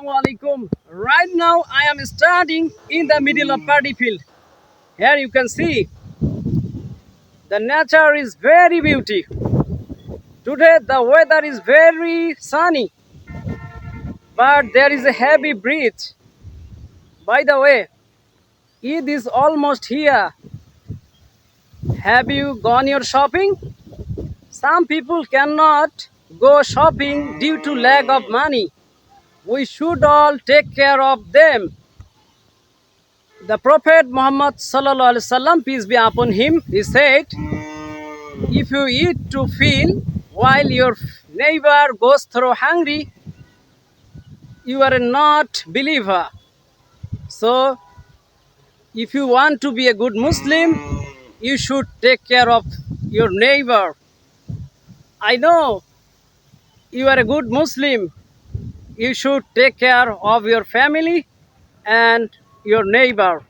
Assalamu alaikum. Right now I am standing in the middle of paddy field. Here you can see the nature is very beautiful. Today the weather is very sunny, but there is a heavy breeze. By the way, Eid is almost here. Have you gone your shopping? Some people cannot go shopping due to lack of money. We should all take care of them. The Prophet Muhammad sallallahu alaihi wasallam, peace be upon him, he said, "If you eat to fill while your neighbor goes through hungry, you are not believer." So, if you want to be a good Muslim, you should take care of your neighbor. I know you are a good Muslim. You should take care of your family and your neighbor.